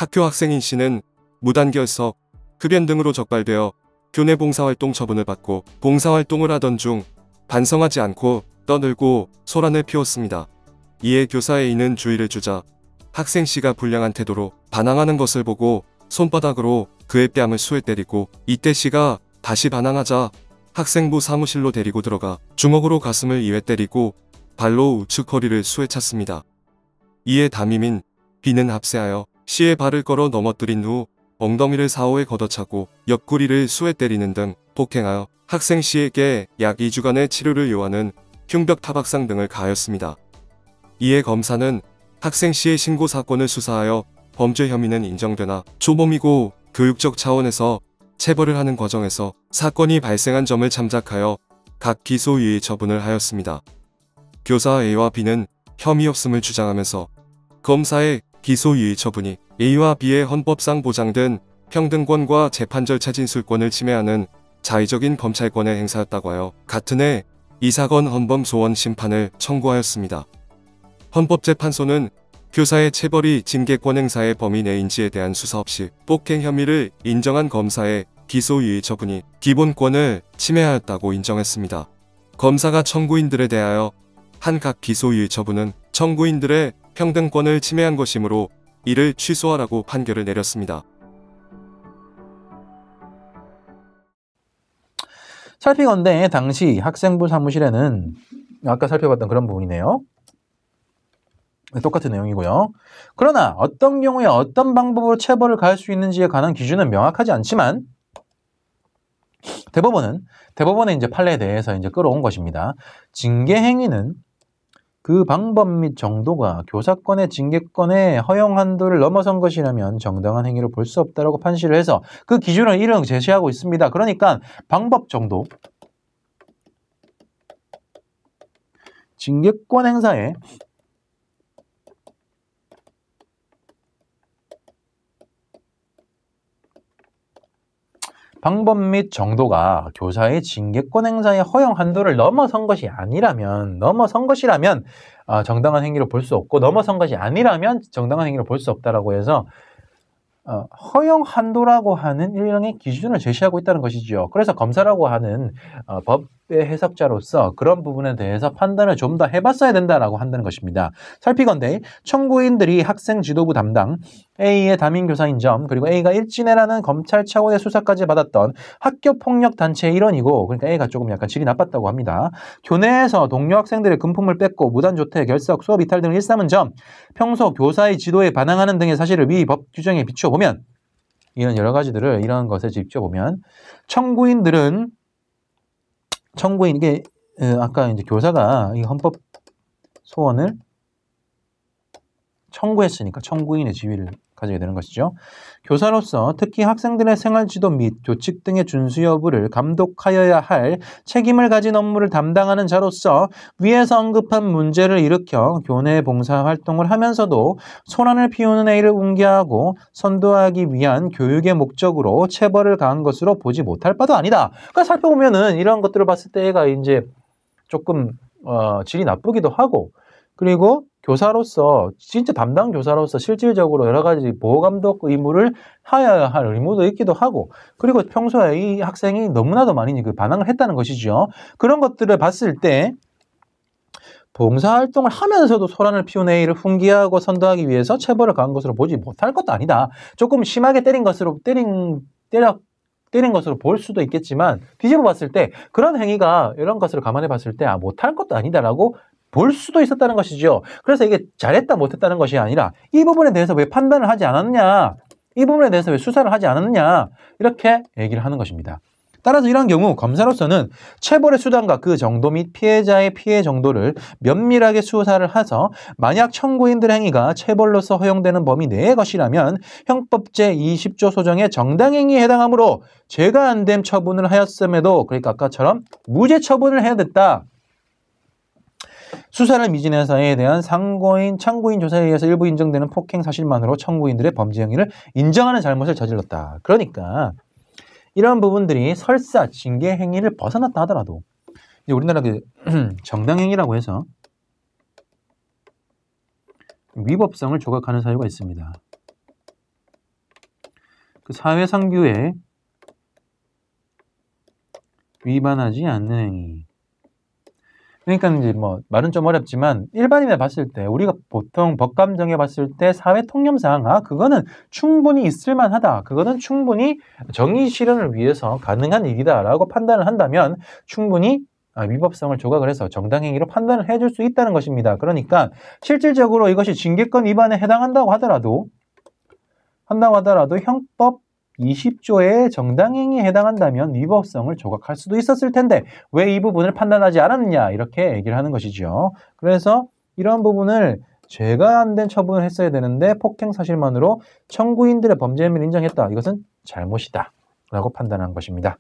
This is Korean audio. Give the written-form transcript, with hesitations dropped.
학교 학생인 씨는 무단결석, 흡연 등으로 적발되어 교내 봉사활동 처분을 받고 봉사활동을 하던 중 반성하지 않고 떠들고 소란을 피웠습니다. 이에 교사 A는 주의를 주자 학생 C가 불량한 태도로 반항하는 것을 보고 손바닥으로 그의 뺨을 수에 때리고, 이때 C가 다시 반항하자 학생부 사무실로 데리고 들어가 주먹으로 가슴을 2회 때리고 발로 우측 허리를 수에 찼습니다. 이에 담임인 B는 합세하여 C의 발을 걸어 넘어뜨린 후 엉덩이를 4-5회 걷어차고 옆구리를 수에 때리는 등 폭행하여 학생 C에게 약 2주간의 치료를 요하는 흉벽 타박상 등을 가하였습니다. 이에 검사는 학생 C의 신고 사건을 수사하여 범죄 혐의는 인정되나 초범이고 교육적 차원에서 체벌을 하는 과정에서 사건이 발생한 점을 참작하여 각 기소유예 처분을 하였습니다. 교사 A와 B는 혐의 없음을 주장하면서 검사의 기소유예 처분이 A와 B의 헌법상 보장된 평등권과 재판 절차 진술권을 침해하는 자의적인 검찰권의 행사였다고 하여 같은 해 이 사건 헌법 소원 심판을 청구하였습니다. 헌법재판소는 교사의 체벌이 징계권 행사의 범위 내인지에 대한 수사 없이 폭행 혐의를 인정한 검사의 기소유예 처분이 기본권을 침해하였다고 인정했습니다. 검사가 청구인들에 대하여 한 각 기소유예 처분은 청구인들의 평등권을 침해한 것이므로 이를 취소하라고 판결을 내렸습니다. 살피건대 당시 학생부 사무실에는 아까 살펴봤던 그런 부분이네요. 똑같은 내용이고요. 그러나 어떤 경우에 어떤 방법으로 체벌을 가할 수 있는지에 관한 기준은 명확하지 않지만 대법원의 이제 판례에 대해서 이제 끌어온 것입니다. 징계 행위는 그 방법 및 정도가 교사권의 징계권의 허용 한도를 넘어선 것이라면 정당한 행위로 볼 수 없다라고 판시를 해서 그 기준을 이런 제시하고 있습니다. 그러니까 방법 정도, 징계권 행사에 방법 및 정도가 교사의 징계권 행사의 허용 한도를 넘어선 것이라면 정당한 행위로 볼 수 없고, 넘어선 것이 아니라면 정당한 행위로 볼 수 없다라고 해서 허용 한도라고 하는 일종의 기준을 제시하고 있다는 것이죠. 그래서 검사라고 하는 법의 해석자로서 그런 부분에 대해서 판단을 좀 더 해봤어야 된다라고 한다는 것입니다. 살피건대 청구인들이 학생 지도부 담당 A의 담임 교사인 점, 그리고 A가 일진회라는 검찰 차원의 수사까지 받았던 학교폭력 단체의 일원이고, 그러니까 A가 조금 약간 질이 나빴다고 합니다. 교내에서 동료 학생들의 금품을 뺏고 무단조퇴, 결석, 수업 이탈 등을 일삼은 점, 평소 교사의 지도에 반항하는 등의 사실을 위 법 규정에 비추어 보면, 이런 여러 가지들을 이런 것에 비추어 보면 이게 아까 이제 교사가 이 헌법 소원을 청구했으니까 청구인의 지위를 가지게 되는 것이죠. 교사로서 특히 학생들의 생활지도 및 교칙 등의 준수 여부를 감독하여야 할 책임을 가진 업무를 담당하는 자로서 위에서 언급한 문제를 일으켜 교내 봉사활동을 하면서도 소란을 피우는 A를 웅계하고 선도하기 위한 교육의 목적으로 체벌을 가한 것으로 보지 못할 바도 아니다. 그러니까 살펴보면은 이런 것들을 봤을 때 A가 이제 조금 질이 나쁘기도 하고, 그리고 교사로서 진짜 담당 교사로서 실질적으로 여러 가지 보호감독 의무를 하여야 할 의무도 있기도 하고, 그리고 평소에 이 학생이 너무나도 많이 그 반항을 했다는 것이죠. 그런 것들을 봤을 때 봉사활동을 하면서도 소란을 피운 A를 훈계하고 선도하기 위해서 체벌을 가한 것으로 보지 못할 것도 아니다. 조금 심하게 때린 것으로 볼 수도 있겠지만 뒤집어 봤을 때 그런 행위가 이런 것을 감안해 봤을 때 못할 것도 아니다라고 볼 수도 있었다는 것이죠. 그래서 이게 잘했다 못했다는 것이 아니라 이 부분에 대해서 왜 판단을 하지 않았느냐, 이 부분에 대해서 왜 수사를 하지 않았느냐, 이렇게 얘기를 하는 것입니다. 따라서 이런 경우 검사로서는 체벌의 수단과 그 정도 및 피해자의 피해 정도를 면밀하게 수사를 해서 만약 청구인들의 행위가 체벌로서 허용되는 범위 내의 것이라면 형법 제20조 소정의 정당행위에 해당하므로 죄가 안 됨 처분을 하였음에도, 그러니까 아까처럼 무죄 처분을 해야 됐다. 수사를 미진해서 A에 대한 참고인 조사에 의해서 일부 인정되는 폭행 사실만으로 청구인들의 범죄 행위를 인정하는 잘못을 저질렀다. 그러니까 이런 부분들이 설사 징계 행위를 벗어났다 하더라도 이제 우리나라 그 정당행위라고 해서 위법성을 조각하는 사유가 있습니다. 그 사회상규에 위반하지 않는 행위. 그러니까 이제 뭐 말은 좀 어렵지만 일반인에 봤을 때 우리가 보통 법감 정해봤을 때 사회 통념상 그거는 충분히 있을만하다. 그거는 충분히 정의 실현을 위해서 가능한 일이다라고 판단을 한다면 충분히 위법성을 조각을 해서 정당행위로 판단을 해줄 수 있다는 것입니다. 그러니까 실질적으로 이것이 징계권 위반에 해당한다고 하더라도 형법 20조의 정당행위에 해당한다면 위법성을 조각할 수도 있었을 텐데 왜 이 부분을 판단하지 않았느냐 이렇게 얘기를 하는 것이죠. 그래서 이런 부분을 죄가 안 된 처분을 했어야 되는데 폭행 사실만으로 청구인들의 범죄 혐의를 인정했다. 이것은 잘못이다 라고 판단한 것입니다.